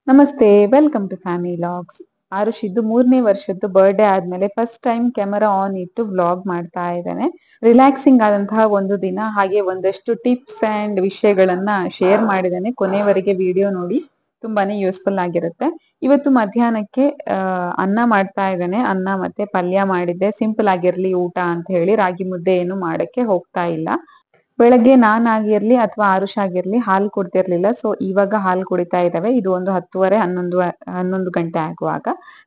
ನಮಸ್ತೆ, welcome to family logs. ಆರುಷಿದ್ದು 3ನೇ ವರ್ಷದ್ದು ಬರ್ಡೇ ಆದ್ಮೇಲೆ ಫಸ್ಟ್ ಟೈಮ್ ಕ್ಯಾಮರಾ ಆನ್ ಇಟ್ಟು ವ್ಲಾಗ್ ಮಾಡ್ತಾ ಇದ್ದಾನೆ. ರಿಲ್ಯಾಕ್ಸಿಂಗ್ ಆದಂತಹ ಒಂದು ದಿನ, ಹಾಗೆ ಒಂದಷ್ಟು ಟಿಪ್ಸ್ ಅಂಡ್ ವಿಷಯಗಳನ್ನ ಶೇರ್ ಮಾಡಿದ್ದಾನೆ. ಕೊನೆವರೆಗೆ ವಿಡಿಯೋ ನೋಡಿ, ತುಂಬಾನೇ ಯೂಸ್ಫುಲ್ ಆಗಿರುತ್ತೆ. ಇವತ್ತು ಮಧ್ಯಾಹ್ನಕ್ಕೆ ಅನ್ನ ಮಾಡ್ತಾ ಇದ್ದಾನೆ. ಅನ್ನ ಮತ್ತೆ ಪಲ್ಯ ಮಾಡಿದ್ದೆ, ಸಿಂಪಲ್ ಆಗಿರ್ಲಿ ಊಟ ಅಂತ ಹೇಳಿ. ರಾಗಿ ಮುದ್ದೆ ಏನು ಮಾಡಕ್ಕೆ ಹೋಗ್ತಾ ಇಲ್ಲ. ಬೆಳಗ್ಗೆ ನಾನ್ ಆಗಿರ್ಲಿ ಅಥವಾ ಆರುಷ್ ಆಗಿರ್ಲಿ ಹಾಲು ಕುಡ್ತಿರ್ಲಿಲ್ಲ. ಸೊ ಇವಾಗ ಹಾಲು ಕುಡಿತಾ ಇದ್ದಾವೆ. ಇದು ಒಂದು 10:30 11 ಗಂಟೆ ಆಗುವಾಗ.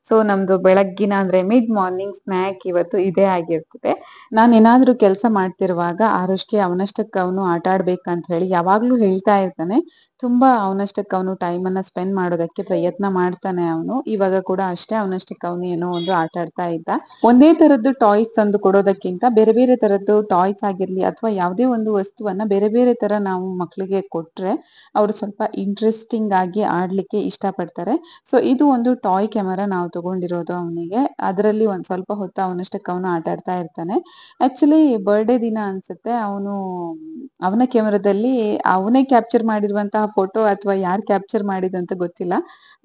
ಸೊ ನಮ್ದು ಬೆಳಗ್ಗಿನ ಅಂದ್ರೆ ಮಿಡ್ ಮಾರ್ನಿಂಗ್ ಸ್ನಾಕ್ ಇವತ್ತು ಇದೇ ಆಗಿರ್ತದೆ. ನಾನು ಏನಾದ್ರೂ ಕೆಲಸ ಮಾಡ್ತಿರುವಾಗ ಆರುಷ್ಗೆ ಅವನಷ್ಟಕ್ಕೆ ಅವನು ಆಟ ಆಡ್ಬೇಕಂತ ಹೇಳಿ ಯಾವಾಗ್ಲೂ ಹೇಳ್ತಾ ಇರ್ತಾನೆ. ತುಂಬಾ ಅವನಷ್ಟಕ್ಕೆ ಅವನು ಟೈಮ್ ಅನ್ನ ಸ್ಪೆಂಡ್ ಮಾಡೋದಕ್ಕೆ ಪ್ರಯತ್ನ ಮಾಡ್ತಾನೆ ಅವನು. ಇವಾಗ ಕೂಡ ಅಷ್ಟೇ, ಅವನಷ್ಟಕ್ಕೆ ಅವನು ಏನೋ ಒಂದು ಆಟ ಆಡ್ತಾ ಇದ್ದ. ಒಂದೇ ತರದ್ದು ಟಾಯ್ಸ್ ತಂದು ಕೊಡೋದಕ್ಕಿಂತ ಬೇರೆ ಬೇರೆ ತರದ್ದು ಟಾಯ್ಸ್ ಆಗಿರ್ಲಿ ಅಥವಾ ಯಾವುದೇ ಒಂದು ವಸ್ತುವನ್ನ ಬೇರೆ ಬೇರೆ ತರ ನಾವು ಮಕ್ಕಳಿಗೆ ಕೊಟ್ರೆ ಅವರು ಸ್ವಲ್ಪ ಇಂಟ್ರೆಸ್ಟಿಂಗ್ ಆಗಿ ಆಡ್ಲಿಕ್ಕೆ ಇಷ್ಟಪಡ್ತಾರೆ. ಸೊ ಇದು ಒಂದು ಟಾಯ್ ಕ್ಯಾಮರಾ ನಾವು ತಗೊಂಡಿರೋದು ಅವನಿಗೆ. ಅದರಲ್ಲಿ ಒಂದ್ ಸ್ವಲ್ಪ ಹೊತ್ತು ಅವನಷ್ಟಕ್ಕೆ ಅವನು ಆಟ ಆಡ್ತಾ ಇರ್ತಾನೆ. ಆಕ್ಚುಲಿ ಬರ್ಡೇ ದಿನ ಅನ್ಸುತ್ತೆ, ಅವನ ಕ್ಯಾಮರಾದಲ್ಲಿ ಅವನೇ ಕ್ಯಾಪ್ಚರ್ ಮಾಡಿರುವಂತಹ ಫೋಟೋ ಅಥವಾ ಯಾರು ಕ್ಯಾಪ್ಚರ್ ಮಾಡಿದಂತ ಗೊತ್ತಿಲ್ಲ.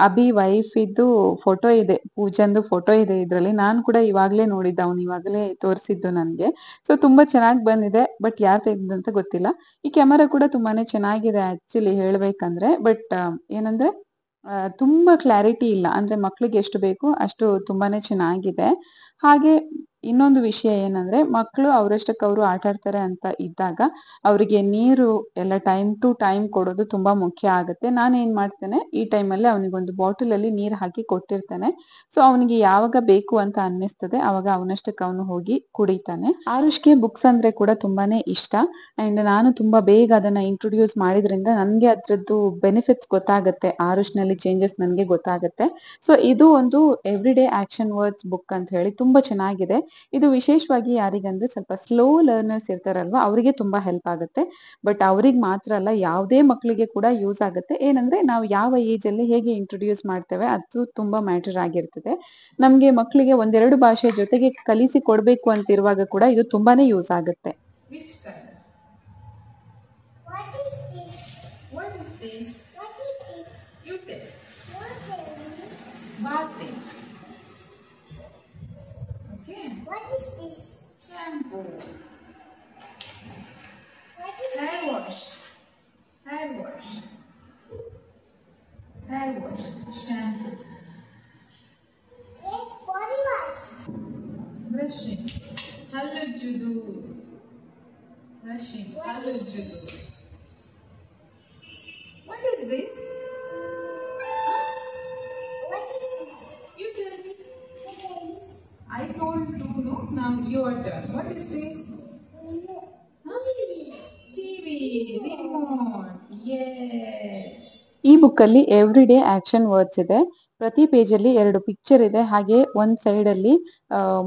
ಅಭಿ ವೈಫ್ ಇದ್ದು ಫೋಟೋ ಇದೆ, ಪೂಜಂದು ಫೋಟೋ ಇದೆ ಇದ್ರಲ್ಲಿ. ನಾನು ಕೂಡ ಇವಾಗ್ಲೇ ನೋಡಿದ್ದ, ಅವ್ನು ಇವಾಗಲೇ ತೋರಿಸಿದ್ದು ನನ್ಗೆ. ಸೊ ತುಂಬಾ ಚೆನ್ನಾಗಿ ಬಂದಿದೆ, ಬಟ್ ಯಾರು ತೆಗ್ದಂತ ಗೊತ್ತಿಲ್ಲ. ಈ ಕ್ಯಾಮರಾ ಕೂಡ ತುಂಬಾನೇ ಚೆನ್ನಾಗಿದೆ ಆಕ್ಚುಲಿ ಹೇಳ್ಬೇಕಂದ್ರೆ. ಬಟ್ ಏನಂದ್ರೆ ತುಂಬಾ ಕ್ಲಾರಿಟಿ ಇಲ್ಲ. ಅಂದ್ರೆ ಮಕ್ಳಿಗೆ ಎಷ್ಟು ಬೇಕು ಅಷ್ಟು ತುಂಬಾನೇ ಚೆನ್ನಾಗಿದೆ. ಹಾಗೆ ಇನ್ನೊಂದು ವಿಷಯ ಏನಂದ್ರೆ, ಮಕ್ಕಳು ಅವರಷ್ಟಕ್ಕೆ ಅವರು ಆಟ ಆಡ್ತಾರೆ ಅಂತ ಇದ್ದಾಗ ಅವರಿಗೆ ನೀರು ಎಲ್ಲ ಟೈಮ್ ಟು ಟೈಮ್ ಕೊಡೋದು ತುಂಬಾ ಮುಖ್ಯ ಆಗುತ್ತೆ. ನಾನು ಏನ್ ಮಾಡ್ತೇನೆ, ಈ ಟೈಮಲ್ಲಿ ಅವನಿಗೊಂದು ಬಾಟಲ್ ಅಲ್ಲಿ ನೀರ್ ಹಾಕಿ ಕೊಟ್ಟಿರ್ತೇನೆ. ಸೊ ಅವನಿಗೆ ಯಾವಾಗ ಬೇಕು ಅಂತ ಅನ್ನಿಸ್ತದೆ ಅವಾಗ ಅವನಷ್ಟಕ್ಕೆ ಅವನು ಹೋಗಿ ಕುಡಿತಾನೆ. ಆರುಷ್ಗೆ ಬುಕ್ಸ್ ಅಂದ್ರೆ ಕೂಡ ತುಂಬಾನೇ ಇಷ್ಟ. ಅಂಡ್ ನಾನು ತುಂಬಾ ಬೇಗ ಅದನ್ನ ಇಂಟ್ರೊಡ್ಯೂಸ್ ಮಾಡಿದ್ರಿಂದ ನನ್ಗೆ ಅದ್ರದ್ದು ಬೆನಿಫಿಟ್ಸ್ ಗೊತ್ತಾಗುತ್ತೆ, ಆರುಷ್ನಲ್ಲಿ ಚೇಂಜಸ್ ನನ್ಗೆ ಗೊತ್ತಾಗುತ್ತೆ. ಸೊ ಇದು ಒಂದು every day action words book ಅಂತ ಹೇಳಿ ತುಂಬಾ ಚೆನ್ನಾಗಿದೆ. ಇದು ವಿಶೇಷವಾಗಿ ಯಾರಿಗಂದ್ರೆ ಸ್ವಲ್ಪ ಸ್ಲೋ ಲರ್ನರ್ಸ್ ಇರ್ತಾರಲ್ವಾ, ಅವರಿಗೆ ತುಂಬಾ ಹೆಲ್ಪ್ ಆಗುತ್ತೆ. ಬಟ್ ಅವ್ರಿಗೆ ಮಾತ್ರ ಅಲ್ಲ, ಯಾವುದೇ ಮಕ್ಕಳಿಗೆ ಕೂಡ ಯೂಸ್ ಆಗುತ್ತೆ. ಏನಂದ್ರೆ ನಾವು ಯಾವ ಏಜ್ ಅಲ್ಲಿ ಹೇಗೆ ಇಂಟ್ರೊಡ್ಯೂಸ್ ಮಾಡ್ತೇವೆ ಅದು ತುಂಬಾ ಮ್ಯಾಟರ್ ಆಗಿರ್ತದೆ. ನಮ್ಗೆ ಮಕ್ಕಳಿಗೆ ಒಂದೆರಡು ಭಾಷೆ ಜೊತೆಗೆ ಕಲಿಸಿ ಕೊಡ್ಬೇಕು ಅಂತಿರುವಾಗ ಕೂಡ ಇದು ತುಂಬಾನೇ ಯೂಸ್ ಆಗುತ್ತೆ. Which color? What is this? What is this? What is this? You tell. Bathing. Okay. What is this? Shampoo. What is hair wash? Hair wash. Hair wash. Shampoo. Yes, body wash. Brushing. Hallujudu. Brushing. Hallujudu. What is this? What is this? You tell me. I told you, no? Now your turn. What is this? TV. Remote. Yes. ಈ book ಅಲ್ಲಿ every day action words ಇದೆ. ಪ್ರತಿ page ಅಲ್ಲಿ 2 picture ಇದೆ. ಹಾಗೆ ಒಂದ್ side ಅಲ್ಲಿ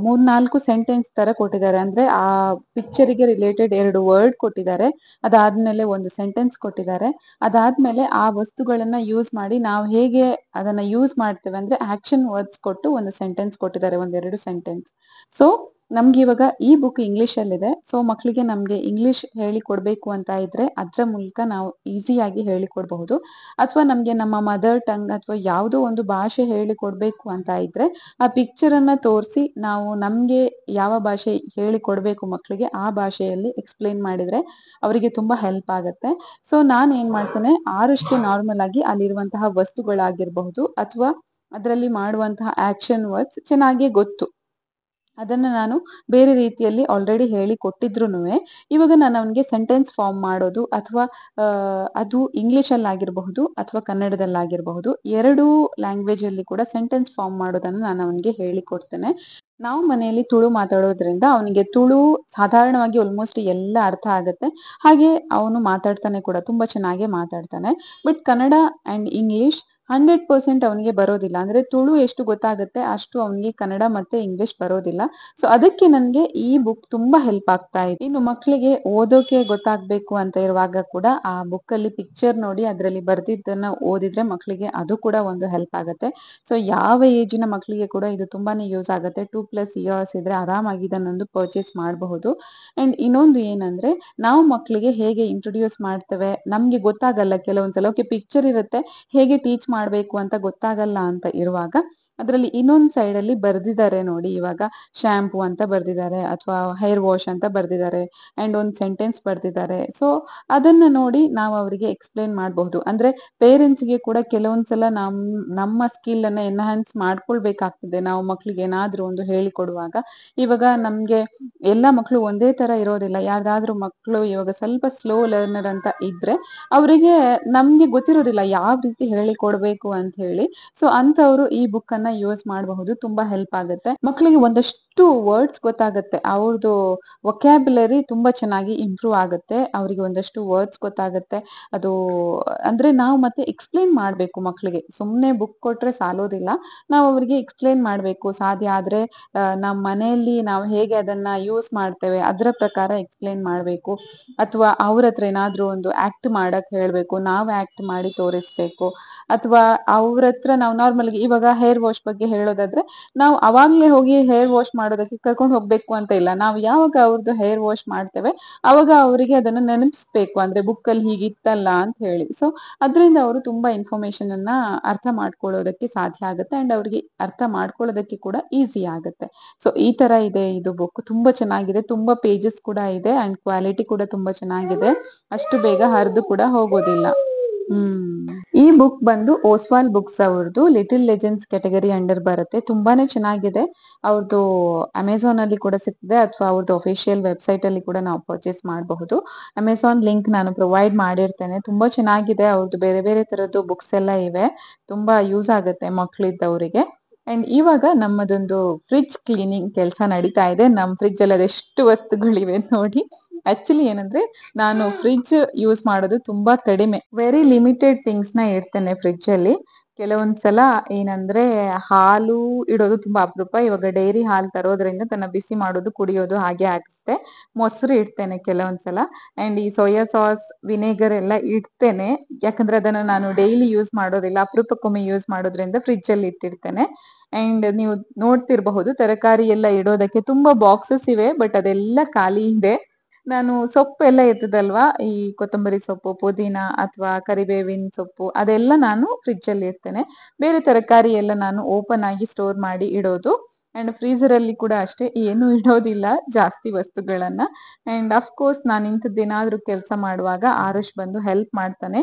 3-4 sentence ತರ ಕೊಟ್ಟಿದ್ದಾರೆ. ಅಂದ್ರೆ ಆ ಪಿಕ್ಚರಿಗೆ ರಿಲೇಟೆಡ್ 2 ವರ್ಡ್ ಕೊಟ್ಟಿದ್ದಾರೆ. ಅದಾದ್ಮೇಲೆ ಒಂದು ಸೆಂಟೆನ್ಸ್ ಕೊಟ್ಟಿದ್ದಾರೆ. ಅದಾದ್ಮೇಲೆ ಆ ವಸ್ತುಗಳನ್ನ ಯೂಸ್ ಮಾಡಿ ನಾವು ಹೇಗೆ ಅದನ್ನ ಯೂಸ್ ಮಾಡ್ತೇವೆ ಅಂದ್ರೆ ಆಕ್ಷನ್ ವರ್ಡ್ಸ್ ಕೊಟ್ಟು ಒಂದು ಸೆಂಟೆನ್ಸ್ ಕೊಟ್ಟಿದ್ದಾರೆ, 1-2 ಸೆಂಟೆನ್ಸ್. ಸೊ ನಮ್ಗೆ ಇವಾಗ ಈ ಬುಕ್ ಇಂಗ್ಲಿಷ್ ಅಲ್ಲಿದೆ. ಸೊ ಮಕ್ಕಳಿಗೆ ನಮ್ಗೆ ಇಂಗ್ಲಿಷ್ ಹೇಳಿ ಕೊಡ್ಬೇಕು ಅಂತ ಇದ್ರೆ ಅದ್ರ ಮೂಲಕ ನಾವು ಈಸಿಯಾಗಿ ಹೇಳಿಕೊಡ್ಬಹುದು. ಅಥವಾ ನಮ್ಗೆ ನಮ್ಮ ಮದರ್ ಟಂಗ್ ಅಥವಾ ಯಾವುದೋ ಒಂದು ಭಾಷೆ ಹೇಳಿ ಕೊಡ್ಬೇಕು ಅಂತ ಇದ್ರೆ ಆ ಪಿಕ್ಚರ್ ಅನ್ನ ತೋರಿಸಿ ನಾವು ನಮ್ಗೆ ಯಾವ ಭಾಷೆ ಹೇಳಿ ಕೊಡ್ಬೇಕು ಮಕ್ಕಳಿಗೆ ಆ ಭಾಷೆಯಲ್ಲಿ ಎಕ್ಸ್ಪ್ಲೇನ್ ಮಾಡಿದ್ರೆ ಅವರಿಗೆ ತುಂಬಾ ಹೆಲ್ಪ್ ಆಗುತ್ತೆ. ಸೊ ನಾನ್ ಏನ್ ಮಾಡ್ತೇನೆ, ಆರುಷ್ಗೆ ನಾರ್ಮಲ್ ಆಗಿ ಅಲ್ಲಿರುವಂತಹ ವಸ್ತುಗಳಾಗಿರ್ಬಹುದು ಅಥವಾ ಅದರಲ್ಲಿ ಮಾಡುವಂತಹ ಆಕ್ಷನ್ ವರ್ಡ್ಸ್ ಚೆನ್ನಾಗಿ ಗೊತ್ತು. ಅದನ್ನ ನಾನು ಬೇರೆ ರೀತಿಯಲ್ಲಿ ಆಲ್ರೆಡಿ ಹೇಳಿ ಕೊಟ್ಟಿದ್ರುನುವೆ ಇವಾಗ ನಾನು ಅವನಿಗೆ ಸೆಂಟೆನ್ಸ್ ಫಾರ್ಮ್ ಮಾಡೋದು ಅಥವಾ ಅದು ಇಂಗ್ಲಿಷ್ ಅಲ್ಲಿ ಆಗಿರಬಹುದು ಅಥವಾ ಕನ್ನಡದಲ್ಲಾಗಿರಬಹುದು, 2 ಲ್ಯಾಂಗ್ವೇಜ್ ಅಲ್ಲಿ ಕೂಡ ಸೆಂಟೆನ್ಸ್ ಫಾರ್ಮ್ ಮಾಡೋದನ್ನ ನಾನು ಅವನಿಗೆ ಹೇಳಿ ಕೊಡ್ತೇನೆ. ನಾವು ಮನೆಯಲ್ಲಿ ತುಳು ಮಾತಾಡೋದ್ರಿಂದ ಅವನಿಗೆ ತುಳು ಸಾಧಾರಣವಾಗಿ ಆಲ್ಮೋಸ್ಟ್ ಎಲ್ಲ ಅರ್ಥ ಆಗುತ್ತೆ. ಹಾಗೆ ಅವನು ಮಾತಾಡ್ತಾನೆ ಕೂಡ, ತುಂಬಾ ಚೆನ್ನಾಗಿ ಮಾತಾಡ್ತಾನೆ. ಬಟ್ ಕನ್ನಡ ಅಂಡ್ ಇಂಗ್ಲಿಷ್ 100% ಅವನಿಗೆ ಬರೋದಿಲ್ಲ. ಅಂದ್ರೆ ತುಳು ಎಷ್ಟು ಗೊತ್ತಾಗುತ್ತೆ ಅಷ್ಟು ಅವನಿಗೆ ಕನ್ನಡ ಮತ್ತೆ ಇಂಗ್ಲಿಷ್ ಬರೋದಿಲ್ಲ. ಸೊ ಅದಕ್ಕೆ ನನ್ಗೆ ಈ ಬುಕ್ ತುಂಬಾ ಹೆಲ್ಪ್ ಆಗ್ತಾ ಇದೆ. ಇನ್ನು ಮಕ್ಕಳಿಗೆ ಓದೋಕೆ ಗೊತ್ತಾಗ್ಬೇಕು ಅಂತ ಇರುವಾಗ ಕೂಡ ಆ ಬುಕ್ ಅಲ್ಲಿ ಪಿಕ್ಚರ್ ನೋಡಿ ಅದರಲ್ಲಿ ಬರ್ದಿದ್ದನ್ನ ಓದಿದ್ರೆ ಮಕ್ಕಳಿಗೆ ಅದು ಕೂಡ ಒಂದು ಹೆಲ್ಪ್ ಆಗುತ್ತೆ. ಸೊ ಯಾವ ಏಜಿನ ಮಕ್ಕಳಿಗೆ ಕೂಡ ಇದು ತುಂಬಾನೇ ಯೂಸ್ ಆಗುತ್ತೆ. 2+ ಇಯರ್ಸ್ ಇದ್ರೆ ಆರಾಮಾಗಿ ಇದನ್ನೊಂದು ಪರ್ಚೇಸ್ ಮಾಡಬಹುದು. ಅಂಡ್ ಇನ್ನೊಂದು ಏನಂದ್ರೆ, ನಾವು ಮಕ್ಕಳಿಗೆ ಹೇಗೆ ಇಂಟ್ರೊಡ್ಯೂಸ್ ಮಾಡ್ತೇವೆ ನಮ್ಗೆ ಗೊತ್ತಾಗಲ್ಲ ಕೆಲವೊಂದ್ಸಲ. ಓಕೆ ಪಿಕ್ಚರ್ ಇರುತ್ತೆ, ಹೇಗೆ ಟೀಚ್ ಮಾಡ್ಬೇಕು ಅಂತ ಗೊತ್ತಾಗಲ್ಲ ಅಂತ ಇರುವಾಗ ಅದರಲ್ಲಿ ಇನ್ನೊಂದ್ ಸೈಡ್ ಅಲ್ಲಿ ಬರ್ದಿದ್ದಾರೆ ನೋಡಿ, ಇವಾಗ ಶಾಂಪೂ ಅಂತ ಬರ್ದಿದ್ದಾರೆ ಅಥವಾ ಹೇರ್ ವಾಶ್ ಅಂತ ಬರ್ದಿದ್ದಾರೆ ಅಂಡ್ ಒಂದ್ ಸೆಂಟೆನ್ಸ್ ಬರ್ದಿದ್ದಾರೆ. ಸೊ ಅದನ್ನ ನೋಡಿ ನಾವು ಅವರಿಗೆ ಎಕ್ಸ್ಪ್ಲೇನ್ ಮಾಡಬಹುದು. ಅಂದ್ರೆ ಪೇರೆಂಟ್ಸ್ಗೆ ಕೂಡ ಕೆಲವೊಂದ್ಸಲ ನಮ್ಮ ಸ್ಕಿಲ್ ಅನ್ನ ಎನ್ಹಾನ್ಸ್ ಮಾಡ್ಕೊಳ್ಬೇಕಾಗ್ತದೆ ನಾವು ಮಕ್ಳಿಗೆ ಏನಾದ್ರೂ ಒಂದು ಹೇಳಿಕೊಡುವಾಗ. ಇವಾಗ ನಮ್ಗೆ ಎಲ್ಲಾ ಮಕ್ಳು ಒಂದೇ ತರ ಇರೋದಿಲ್ಲ. ಯಾವ್ದಾದ್ರು ಮಕ್ಳು ಇವಾಗ ಸ್ವಲ್ಪ ಸ್ಲೋ ಲರ್ನರ್ ಅಂತ ಇದ್ರೆ ಅವರಿಗೆ ನಮ್ಗೆ ಗೊತ್ತಿರೋದಿಲ್ಲ ಯಾವ ರೀತಿ ಹೇಳಿಕೊಡ್ಬೇಕು ಅಂತ ಹೇಳಿ. ಸೊ ಅಂತವ್ರು ಈ ಬುಕ್ ಅನ್ನ ಯೂಸ್ ಮಾಡಬಹುದು, ತುಂಬಾ ಹೆಲ್ಪ್ ಆಗುತ್ತೆ. ಮಕ್ಳಿಗೆ ಒಂದಷ್ಟು ವರ್ಡ್ಸ್ ಗೊತ್ತಾಗುತ್ತೆ, ಅವ್ರದ್ದು ವೊಕ್ಯಾಬ್ಯುಲರಿ ತುಂಬಾ ಚೆನ್ನಾಗಿ ಇಂಪ್ರೂವ್ ಆಗುತ್ತೆ, ಅವರಿಗೆ ಒಂದಷ್ಟು ವರ್ಡ್ಸ್ ಗೊತ್ತಾಗುತ್ತೆ. ಅದು ಅಂದ್ರೆ ನಾವು ಮತ್ತೆ ಎಕ್ಸ್ಪ್ಲೇನ್ ಮಾಡ್ಬೇಕು ಮಕ್ಳಿಗೆ, ಸುಮ್ನೆ ಬುಕ್ ಕೊಟ್ರೆ ಸಾಲೋದಿಲ್ಲ. ನಾವು ಅವ್ರಿಗೆ ಎಕ್ಸ್ಪ್ಲೇನ್ ಮಾಡ್ಬೇಕು. ಸಾಧ್ಯ ಆದ್ರೆ ನಮ್ಮ ಮನೆಯಲ್ಲಿ ನಾವು ಹೇಗೆ ಅದನ್ನ ಯೂಸ್ ಮಾಡ್ತೇವೆ ಅದರ ಪ್ರಕಾರ ಎಕ್ಸ್ಪ್ಲೇನ್ ಮಾಡ್ಬೇಕು. ಅಥವಾ ಅವ್ರ ಹತ್ರ ಏನಾದ್ರೂ ಒಂದು ಆಕ್ಟ್ ಮಾಡಕ್ ಹೇಳ್ಬೇಕು, ನಾವು ಆಕ್ಟ್ ಮಾಡಿ ತೋರಿಸ್ಬೇಕು. ಅಥವಾ ಅವ್ರ ಹತ್ರ ನಾವು ನಾರ್ಮಲ್ ಇವಾಗ ಹೇರ್ ವಾಶ್ ಬಗ್ಗೆ ಹೇಳೋದಾದ್ರೆ ನಾವು ಅವಾಗ್ಲೇ ಹೋಗಿ ಹೇರ್ ವಾಶ್ ಮಾಡೋದಕ್ಕೆ ಕರ್ಕೊಂಡು ಹೋಗ್ಬೇಕು ಅಂತ ಇಲ್ಲ. ನಾವು ಯಾವಾಗ ಅವ್ರದ್ದು ಹೇರ್ ವಾಶ್ ಮಾಡ್ತೇವೆ ಅವಾಗ ಅವರಿಗೆ ಅದನ್ನ ನೆನಪಿಸ್ಬೇಕು, ಅಂದ್ರೆ ಬುಕ್ ಅಲ್ಲಿ ಹೀಗಿತ್ತಲ್ಲ ಅಂತ ಹೇಳಿ. ಸೊ ಅದರಿಂದ ಅವರು ತುಂಬಾ ಇನ್ಫಾರ್ಮೇಶನ್ ಅನ್ನ ಅರ್ಥ ಮಾಡ್ಕೊಳ್ಳೋದಕ್ಕೆ ಸಾಧ್ಯ ಆಗುತ್ತೆ ಅಂಡ್ ಅವ್ರಿಗೆ ಅರ್ಥ ಮಾಡ್ಕೊಳ್ಳೋದಕ್ಕೆ ಕೂಡ ಈಸಿ ಆಗುತ್ತೆ. ಸೊ ಈ ತರ ಇದೆ ಇದು ಬುಕ್, ತುಂಬಾ ಚೆನ್ನಾಗಿದೆ, ತುಂಬಾ ಪೇಜಸ್ ಕೂಡ ಇದೆ ಅಂಡ್ ಕ್ವಾಲಿಟಿ ಕೂಡ ತುಂಬಾ ಚೆನ್ನಾಗಿದೆ, ಅಷ್ಟು ಬೇಗ ಹರಿದು ಕೂಡ ಹೋಗೋದಿಲ್ಲ. ಈ ಬುಕ್ ಬಂದು ಓಸ್ವಾಲ್ ಬುಕ್ಸ್ ಅವ್ರದ್ದು ಲಿಟಲ್ ಲೆಜೆಂಡ್ಸ್ ಕ್ಯಾಟಗರಿ ಅಂಡರ್ ಬರುತ್ತೆ. ತುಂಬಾನೇ ಚೆನ್ನಾಗಿದೆ. ಅವ್ರದ್ದು ಅಮೆಝಾನ್ ಅಲ್ಲಿ ಕೂಡ ಸಿಗ್ತದೆ ಅಥವಾ ಅವ್ರದ್ದು ಅಫಿಷಿಯಲ್ ವೆಬ್ಸೈಟ್ ಅಲ್ಲಿ ಕೂಡ ನಾವು ಪರ್ಚೇಸ್ ಮಾಡಬಹುದು. ಅಮೆಝಾನ್ ಲಿಂಕ್ ನಾನು ಪ್ರೊವೈಡ್ ಮಾಡಿರ್ತೇನೆ. ತುಂಬಾ ಚೆನ್ನಾಗಿದೆ, ಅವ್ರದ್ದು ಬೇರೆ ಬೇರೆ ತರದ್ದು ಬುಕ್ಸ್ ಎಲ್ಲ ಇವೆ, ತುಂಬಾ ಯೂಸ್ ಆಗುತ್ತೆ ಮಕ್ಳಿದ್ದವರಿಗೆ. ಅಂಡ್ ಇವಾಗ ನಮ್ಮದೊಂದು ಫ್ರಿಡ್ಜ್ ಕ್ಲೀನಿಂಗ್ ಕೆಲಸ ನಡೀತಾ ಇದೆ. ನಮ್ ಫ್ರಿಡ್ಜ್ ಅಲ್ಲಿ ಅದೆಷ್ಟು ವಸ್ತುಗಳಿವೆ ನೋಡಿ. ಆಕ್ಚುಲಿ ಏನಂದ್ರೆ ನಾನು ಫ್ರಿಡ್ಜ್ ಯೂಸ್ ಮಾಡೋದು ತುಂಬಾ ಕಡಿಮೆ, ವೆರಿ ಲಿಮಿಟೆಡ್ ಥಿಂಗ್ಸ್ ನ ಇಡ್ತೇನೆ ಫ್ರಿಡ್ಜ್ ಅಲ್ಲಿ. ಕೆಲವೊಂದ್ಸಲ ಏನಂದ್ರೆ ಹಾಲು ಇಡೋದು ತುಂಬಾ ಅಪರೂಪ. ಇವಾಗ ಡೈರಿ ಹಾಲು ತರೋದ್ರಿಂದ ತನ್ನ ಬಿಸಿ ಮಾಡೋದು ಕುಡಿಯೋದು ಹಾಗೆ ಆಗುತ್ತೆ. ಮೊಸರು ಇಡ್ತೇನೆ ಕೆಲವೊಂದ್ಸಲ ಅಂಡ್ ಈ ಸೋಯಾ ಸಾಸ್ ವಿನೆಗರ್ ಎಲ್ಲ ಇಡ್ತೇನೆ, ಯಾಕಂದ್ರೆ ಅದನ್ನ ನಾನು ಡೈಲಿ ಯೂಸ್ ಮಾಡೋದಿಲ್ಲ, ಅಪರೂಪಕ್ಕೊಮ್ಮೆ ಯೂಸ್ ಮಾಡೋದ್ರಿಂದ ಫ್ರಿಡ್ಜ್ ಅಲ್ಲಿ ಇಟ್ಟಿರ್ತೇನೆ. ಅಂಡ್ ನೀವು ನೋಡ್ತಿರ್ಬಹುದು ತರಕಾರಿ ಎಲ್ಲ ಇಡೋದಕ್ಕೆ ತುಂಬಾ ಬಾಕ್ಸಸ್ ಇವೆ, ಬಟ್ ಅದೆಲ್ಲ ಖಾಲಿ ಇದೆ. ನಾನು ಸೊಪ್ಪು ಎಲ್ಲ ಇರ್ತದಲ್ವಾ, ಈ ಕೊತ್ತಂಬರಿ ಸೊಪ್ಪು, ಪುದೀನ ಅಥವಾ ಕರಿಬೇವಿನ ಸೊಪ್ಪು, ಅದೆಲ್ಲ ನಾನು ಫ್ರಿಡ್ಜ್ ಅಲ್ಲಿ ಇಡ್ತೇನೆ. ಬೇರೆ ತರಕಾರಿ ಎಲ್ಲ ನಾನು ಓಪನ್ ಆಗಿ ಸ್ಟೋರ್ ಮಾಡಿ ಇಡೋದು. ಅಂಡ್ ಫ್ರೀಸರ್ ಅಲ್ಲಿ ಕೂಡ ಅಷ್ಟೇ, ಏನು ಇಡೋದಿಲ್ಲ ಜಾಸ್ತಿ ವಸ್ತುಗಳನ್ನ. ಅಂಡ್ ಅಫ್ಕೋರ್ಸ್ ನಾನು ಇಂಥದ್ದೇನಾದ್ರೂ ಕೆಲಸ ಮಾಡುವಾಗ ಆರುಷ್ ಬಂದು ಹೆಲ್ಪ್ ಮಾಡ್ತಾನೆ.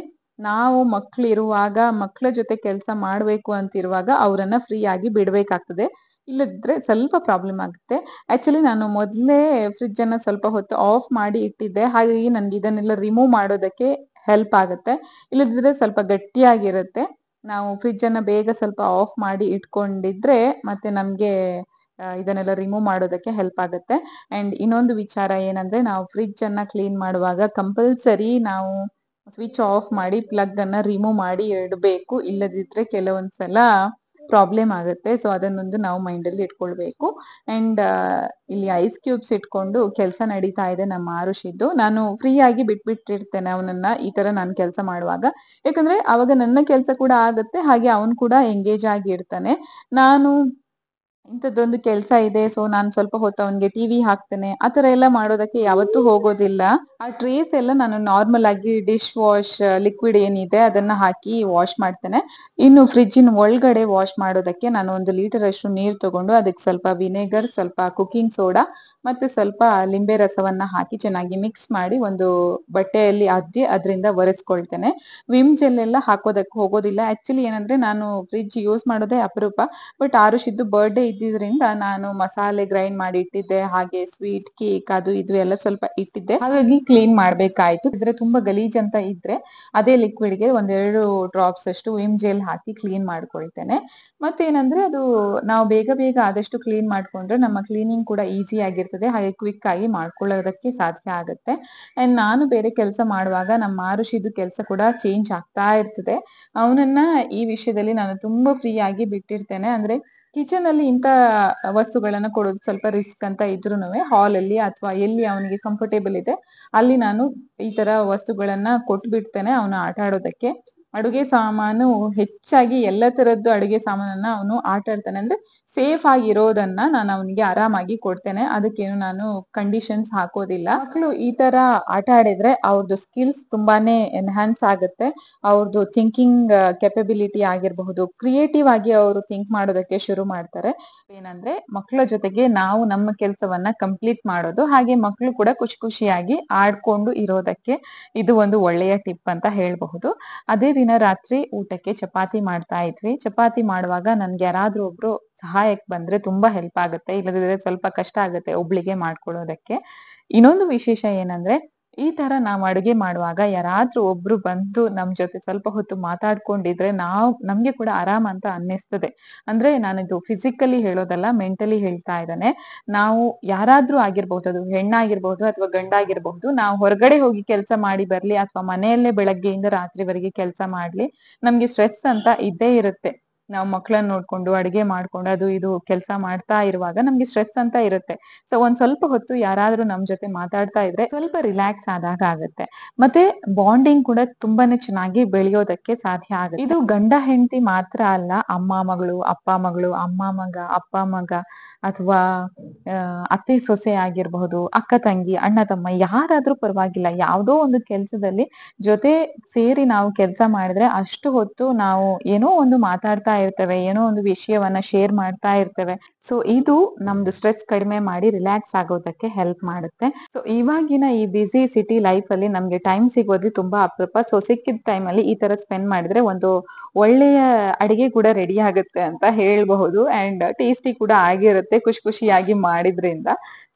ನಾವು ಮಕ್ಳು ಇರುವಾಗ, ಮಕ್ಳ ಜೊತೆ ಕೆಲಸ ಮಾಡ್ಬೇಕು ಅಂತಿರುವಾಗ ಅವರನ್ನ ಫ್ರೀ ಆಗಿ ಬಿಡ್ಬೇಕಾಗ್ತದೆ, ಇಲ್ಲದಿದ್ರೆ ಸ್ವಲ್ಪ ಪ್ರಾಬ್ಲಮ್ ಆಗುತ್ತೆ. ಆಕ್ಚುಲಿ ನಾನು ಮೊದಲೇ ಫ್ರಿಡ್ಜ್ ಅನ್ನ ಸ್ವಲ್ಪ ಹೊತ್ತು ಆಫ್ ಮಾಡಿ ಇಟ್ಟಿದ್ದೆ, ಹಾಗಾಗಿ ನನ್ಗೆ ಇದನ್ನೆಲ್ಲ ರಿಮೂವ್ ಮಾಡೋದಕ್ಕೆ ಹೆಲ್ಪ್ ಆಗುತ್ತೆ. ಇಲ್ಲದಿದ್ರೆ ಸ್ವಲ್ಪ ಗಟ್ಟಿಯಾಗಿರುತ್ತೆ. ನಾವು ಫ್ರಿಡ್ಜ್ ಅನ್ನ ಬೇಗ ಸ್ವಲ್ಪ ಆಫ್ ಮಾಡಿ ಇಟ್ಕೊಂಡಿದ್ರೆ ಮತ್ತೆ ನಮ್ಗೆ ಇದನ್ನೆಲ್ಲ ರಿಮೂವ್ ಮಾಡೋದಕ್ಕೆ ಹೆಲ್ಪ್ ಆಗುತ್ತೆ. ಅಂಡ್ ಇನ್ನೊಂದು ವಿಚಾರ ಏನಂದ್ರೆ, ನಾವು ಫ್ರಿಡ್ಜ್ ಅನ್ನ ಕ್ಲೀನ್ ಮಾಡುವಾಗ ಕಂಪಲ್ಸರಿ ನಾವು ಸ್ವಿಚ್ ಆಫ್ ಮಾಡಿ ಪ್ಲಗ್ ಅನ್ನ ರಿಮೂವ್ ಮಾಡಿ ಇಡಬೇಕು, ಇಲ್ಲದಿದ್ರೆ ಕೆಲವೊಂದ್ಸಲ ಪ್ರಾಬ್ಲಮ್ ಆಗುತ್ತೆ. ಸೊ ಅದನ್ನೊಂದು ನಾವು ಮೈಂಡ್ ಅಲ್ಲಿ ಇಟ್ಕೊಳ್ಬೇಕು. ಅಂಡ್ ಇಲ್ಲಿ ಐಸ್ ಕ್ಯೂಬ್ಸ್ ಇಟ್ಕೊಂಡು ಕೆಲಸ ನಡೀತಾ ಇದೆ ನಮ್ಮ ಆರುಷಿದ್ದು. ನಾನು ಫ್ರೀ ಆಗಿ ಬಿಟ್ಬಿಟ್ಟಿರ್ತೇನೆ ಅವನನ್ನ ಈ ತರ ನಾನು ಕೆಲಸ ಮಾಡುವಾಗ, ಯಾಕಂದ್ರೆ ಅವಾಗ ನನ್ನ ಕೆಲಸ ಕೂಡ ಆಗುತ್ತೆ, ಹಾಗೆ ಅವನ್ ಕೂಡ ಎಂಗೇಜ್ ಆಗಿ ಇರ್ತಾನೆ. ನಾನು ಇಂಥದ್ದೊಂದು ಕೆಲಸ ಇದೆ, ಸೊ ನಾನು ಸ್ವಲ್ಪ ಹೊತ್ತು ಅವನ್ಗೆ ಟಿವಿ ಹಾಕ್ತೇನೆ, ಆತರ ಎಲ್ಲ ಮಾಡೋದಕ್ಕೆ ಯಾವತ್ತೂ ಹೋಗೋದಿಲ್ಲ. ಆ ಟ್ರೇಸ್ ಎಲ್ಲ ನಾನು ನಾರ್ಮಲ್ ಆಗಿ ಡಿಶ್ ವಾಶ್ ಲಿಕ್ವಿಡ್ ಏನಿದೆ ಅದನ್ನ ಹಾಕಿ ವಾಶ್ ಮಾಡ್ತೇನೆ. ಇನ್ನು ಫ್ರಿಡ್ಜಿನ ಒಳಗಡೆ ವಾಶ್ ಮಾಡೋದಕ್ಕೆ ನಾನು 1 ಲೀಟರ್ ಅಷ್ಟು ನೀರು ತಗೊಂಡು ಅದಕ್ಕೆ ಸ್ವಲ್ಪ ವಿನೆಗರ್, ಸ್ವಲ್ಪ ಕುಕಿಂಗ್ ಸೋಡಾ ಮತ್ತೆ ಸ್ವಲ್ಪ ಲಿಂಬೆ ರಸವನ್ನ ಹಾಕಿ ಚೆನ್ನಾಗಿ ಮಿಕ್ಸ್ ಮಾಡಿ ಒಂದು ಬಟ್ಟೆಯಲ್ಲಿ ಅದ್ದಿ ಅದರಿಂದ ಒರೆಸ್ಕೊಳ್ತೇನೆ. ವಿಮ್ ಜೆಲ್ ಎಲ್ಲ ಹಾಕೋದಕ್ಕೆ ಹೋಗೋದಿಲ್ಲ. ಆಕ್ಚುಲಿ ಏನಂದ್ರೆ ನಾನು ಫ್ರಿಡ್ಜ್ ಯೂಸ್ ಮಾಡೋದೇ ಅಪರೂಪ, ಬಟ್ ಆರುಷಿದ್ದು ಬರ್ಡೇ ಇದ್ದಿದ್ರಿಂದ ನಾನು ಮಸಾಲೆ ಗ್ರೈಂಡ್ ಮಾಡಿ ಇಟ್ಟಿದ್ದೆ, ಹಾಗೆ ಸ್ವೀಟ್ ಕೇಕ್ ಅದು ಇದು ಎಲ್ಲ ಸ್ವಲ್ಪ ಇಟ್ಟಿದ್ದೆ, ಹಾಗಾಗಿ ಕ್ಲೀನ್ ಮಾಡ್ಬೇಕಾಯ್ತು. ಇದ್ರೆ ತುಂಬಾ ಗಲೀಜ್ ಅಂತ ಇದ್ರೆ ಅದೇ ಲಿಕ್ವಿಡ್ಗೆ 1-2 ಡ್ರಾಪ್ಸ್ ಅಷ್ಟು ವಿಮ್ ಜೆಲ್ ಹಾಕಿ ಕ್ಲೀನ್ ಮಾಡ್ಕೊಳ್ತೇನೆ. ಮತ್ತೇನಂದ್ರೆ ಅದು ನಾವು ಬೇಗ ಬೇಗ ಆದಷ್ಟು ಕ್ಲೀನ್ ಮಾಡ್ಕೊಂಡ್ರೆ ನಮ್ಮ ಕ್ಲೀನಿಂಗ್ ಕೂಡ ಈಸಿ ಆಗಿರ್ತದೆ, ಹಾಗೆ ಕ್ವಿಕ್ ಆಗಿ ಮಾಡ್ಕೊಳ್ಳೋದಕ್ಕೆ ಸಾಧ್ಯ ಆಗುತ್ತೆ. ಅಂಡ್ ನಾನು ಬೇರೆ ಕೆಲಸ ಮಾಡುವಾಗ ನಮ್ಮ ಆರುಷಿದ್ದು ಕೆಲಸ ಕೂಡ ಚೇಂಜ್ ಆಗ್ತಾ ಇರ್ತದೆ. ಅವನನ್ನ ಈ ವಿಷಯದಲ್ಲಿ ನಾನು ತುಂಬಾ ಫ್ರೀ ಆಗಿ ಬಿಟ್ಟಿರ್ತೇನೆ. ಅಂದ್ರೆ ಕಿಚನ್ ಅಲ್ಲಿ ಇಂತ ವಸ್ತುಗಳನ್ನ ಕೊಡೋದು ಸ್ವಲ್ಪ ರಿಸ್ಕ್ ಅಂತ ಇದ್ರುನುವೆ ಹಾಲ್ ಅಲ್ಲಿ ಅಥವಾ ಎಲ್ಲಿ ಅವನಿಗೆ ಕಂಫರ್ಟೇಬಲ್ ಇದೆ ಅಲ್ಲಿ ನಾನು ಈ ತರ ವಸ್ತುಗಳನ್ನ ಕೊಟ್ಬಿಡ್ತೇನೆ ಅವನು ಆಟ ಆಡೋದಕ್ಕೆ. ಅಡುಗೆ ಸಾಮಾನು ಹೆಚ್ಚಾಗಿ ಎಲ್ಲ ತರದ್ದು ಅಡುಗೆ ಸಾಮಾನನ್ನ ಅವನು ಆಟ ಆಡ್ತಾನೆ. ಅಂದ್ರೆ ಸೇಫ್ ಆಗಿರೋದನ್ನ ನಾನು ಅವನಿಗೆ ಆರಾಮಾಗಿ ಕೊಡ್ತೇನೆ. ಅದಕ್ಕೇನು ನಾನು ಕಂಡೀಷನ್ಸ್ ಹಾಕೋದಿಲ್ಲ. ಮಕ್ಕಳು ಈ ತರ ಆಟ ಆಡಿದ್ರೆ ಅವ್ರದ್ದು ಸ್ಕಿಲ್ಸ್ ತುಂಬಾನೇ ಎನ್ಹಾನ್ಸ್ ಆಗುತ್ತೆ. ಅವ್ರದ್ದು ಥಿಂಕಿಂಗ್ ಕೆಪಬಿಲಿಟಿ ಆಗಿರಬಹುದು, ಕ್ರಿಯೇಟಿವ್ ಆಗಿ ಅವರು ಥಿಂಕ್ ಮಾಡೋದಕ್ಕೆ ಶುರು ಮಾಡ್ತಾರೆ. ಏನಂದ್ರೆ ಮಕ್ಕಳ ಜೊತೆಗೆ ನಾವು ನಮ್ಮ ಕೆಲಸವನ್ನ ಕಂಪ್ಲೀಟ್ ಮಾಡೋದು, ಹಾಗೆ ಮಕ್ಕಳು ಕೂಡ ಖುಷಿ ಖುಷಿಯಾಗಿ ಆಡ್ಕೊಂಡು ಇರೋದಕ್ಕೆ ಇದು ಒಂದು ಒಳ್ಳೆಯ ಟಿಪ್ ಅಂತ ಹೇಳ್ಬಹುದು. ಅದೇ ದಿನ ರಾತ್ರಿ ಊಟಕ್ಕೆ ಚಪಾತಿ ಮಾಡ್ತಾ ಇದ್ವಿ. ಚಪಾತಿ ಮಾಡುವಾಗ ನನ್ಗೆ ಯಾರಾದ್ರೂ ಒಬ್ರು ಸಹಾಯಕ್ ಬಂದ್ರೆ ತುಂಬಾ ಹೆಲ್ಪ್ ಆಗುತ್ತೆ, ಇಲ್ಲದಿದ್ರೆ ಸ್ವಲ್ಪ ಕಷ್ಟ ಆಗುತ್ತೆ ಒಬ್ಳಿಗೆ ಮಾಡ್ಕೊಳ್ಳೋದಕ್ಕೆ. ಇನ್ನೊಂದು ವಿಶೇಷ ಏನಂದ್ರೆ ಈ ತರ ನಾವ್ ಅಡುಗೆ ಮಾಡುವಾಗ ಯಾರಾದ್ರೂ ಒಬ್ರು ಬಂದು ನಮ್ ಜೊತೆ ಸ್ವಲ್ಪ ಹೊತ್ತು ಮಾತಾಡ್ಕೊಂಡಿದ್ರೆ ನಮ್ಗೆ ಕೂಡ ಆರಾಮ್ ಅಂತ ಅನ್ನಿಸ್ತದೆ. ಅಂದ್ರೆ ನಾನಿದು ಫಿಸಿಕಲಿ ಹೇಳೋದಲ್ಲ, ಮೆಂಟಲಿ ಹೇಳ್ತಾ ಇದ್ದಾನೆ. ನಾವು ಯಾರಾದ್ರೂ ಆಗಿರ್ಬಹುದು, ಅದು ಹೆಣ್ಣಾಗಿರ್ಬಹುದು ಅಥವಾ ಗಂಡಾಗಿರ್ಬಹುದು, ನಾವು ಹೊರಗಡೆ ಹೋಗಿ ಕೆಲಸ ಮಾಡಿ ಬರ್ಲಿ ಅಥವಾ ಮನೆಯಲ್ಲೇ ಬೆಳಗ್ಗೆಯಿಂದ ರಾತ್ರಿವರೆಗೆ ಕೆಲಸ ಮಾಡ್ಲಿ, ನಮ್ಗೆ ಸ್ಟ್ರೆಸ್ ಅಂತ ಇದ್ದೇ ಇರುತ್ತೆ. ನಾವು ಮಕ್ಕಳನ್ನ ನೋಡ್ಕೊಂಡು ಅಡಿಗೆ ಮಾಡ್ಕೊಂಡು ಅದು ಇದು ಕೆಲಸ ಮಾಡ್ತಾ ಇರುವಾಗ ನಮ್ಗೆ ಸ್ಟ್ರೆಸ್ ಅಂತ ಇರುತ್ತೆ. ಸೊ ಒಂದ್ ಸ್ವಲ್ಪ ಹೊತ್ತು ಯಾರಾದ್ರೂ ನಮ್ ಜೊತೆ ಮಾತಾಡ್ತಾ ಇದ್ರೆ ಸ್ವಲ್ಪ ರಿಲ್ಯಾಕ್ಸ್ ಆದಾಗ ಆಗುತ್ತೆ. ಮತ್ತೆ ಬಾಂಡಿಂಗ್ ಕೂಡ ತುಂಬಾನೇ ಚೆನ್ನಾಗಿ ಬೆಳೆಯೋದಕ್ಕೆ ಸಾಧ್ಯ ಆಗುತ್ತೆ. ಇದು ಗಂಡ ಹೆಂಡತಿ ಮಾತ್ರ ಅಲ್ಲ, ಅಮ್ಮ ಮಗಳು, ಅಪ್ಪ ಮಗಳು, ಅಮ್ಮ ಮಗ, ಅಪ್ಪ ಮಗ, ಅಥವಾ ಅತ್ತೆ ಸೊಸೆ ಆಗಿರ್ಬಹುದು, ಅಕ್ಕ ತಂಗಿ, ಅಣ್ಣ ತಮ್ಮ, ಯಾರಾದ್ರೂ ಪರವಾಗಿಲ್ಲ. ಯಾವ್ದೋ ಒಂದು ಕೆಲ್ಸದಲ್ಲಿ ಜೊತೆ ಸೇರಿ ನಾವು ಕೆಲಸ ಮಾಡಿದ್ರೆ ಅಷ್ಟು ಹೊತ್ತು ನಾವು ಏನೋ ಒಂದು ಮಾತಾಡ್ತಾ ಇರ್ತೇವೆ, ಏನೋ ಒಂದು ವಿಷಯವನ್ನ ಶೇರ್ ಮಾಡ್ತಾ ಇರ್ತೇವೆ. ಸೊ ಇದು ನಮ್ದು ಸ್ಟ್ರೆಸ್ ಕಡಿಮೆ ಮಾಡಿ ರಿಲ್ಯಾಕ್ಸ್ ಆಗೋದಕ್ಕೆ ಹೆಲ್ಪ್ ಮಾಡುತ್ತೆ. ಸೊ ಇವಾಗಿನ ಈ ಬಿಸಿ ಸಿಟಿ ಲೈಫ್ ಅಲ್ಲಿ ನಮ್ಗೆ ಟೈಮ್ ಸಿಗೋದು ತುಂಬಾ ಅಪರೂಪ. ಸೊ ಸಿಕ್ಕಿದ ಟೈಮ್ ಅಲ್ಲಿ ಈ ತರ ಸ್ಪೆಂಡ್ ಮಾಡಿದ್ರೆ ಒಂದು ಒಳ್ಳೆಯ ಅಡಿಗೆ ಕೂಡ ರೆಡಿ ಆಗುತ್ತೆ ಅಂತ ಹೇಳ್ಬಹುದು. ಅಂಡ್ ಟೇಸ್ಟಿ ಕೂಡ ಆಗಿರುತ್ತೆ ಖುಷಿ ಖುಷಿಯಾಗಿ ಮಾಡಿದ್ರಿಂದ.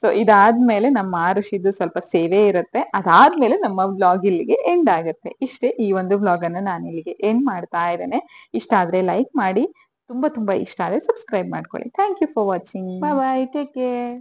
ಸೊ ಇದಾದ್ಮೇಲೆ ನಮ್ಮ ಆರುಷಿದ್ದು ಸ್ವಲ್ಪ ಸೇವೆ ಇರುತ್ತೆ. ಅದಾದ್ಮೇಲೆ ನಮ್ಮ ವ್ಲಾಗ್ ಇಲ್ಲಿಗೆ ಎಂಡ್ ಆಗುತ್ತೆ. ಇಷ್ಟೇ, ಈ ಒಂದು ವ್ಲಾಗ್ ಅನ್ನ ನಾನು ಇಲ್ಲಿಗೆ ಎಂಡ್ ಮಾಡ್ತಾ ಇದ್ದೇನೆ. ಇಷ್ಟ ಆದ್ರೆ ಲೈಕ್ ಮಾಡಿ, ತುಂಬಾ ಇಷ್ಟ ಆದ್ರೆ ಸಬ್ಸ್ಕ್ರೈಬ್ ಮಾಡ್ಕೊಳ್ಳಿ. Thank you for watching. Bye bye, take care.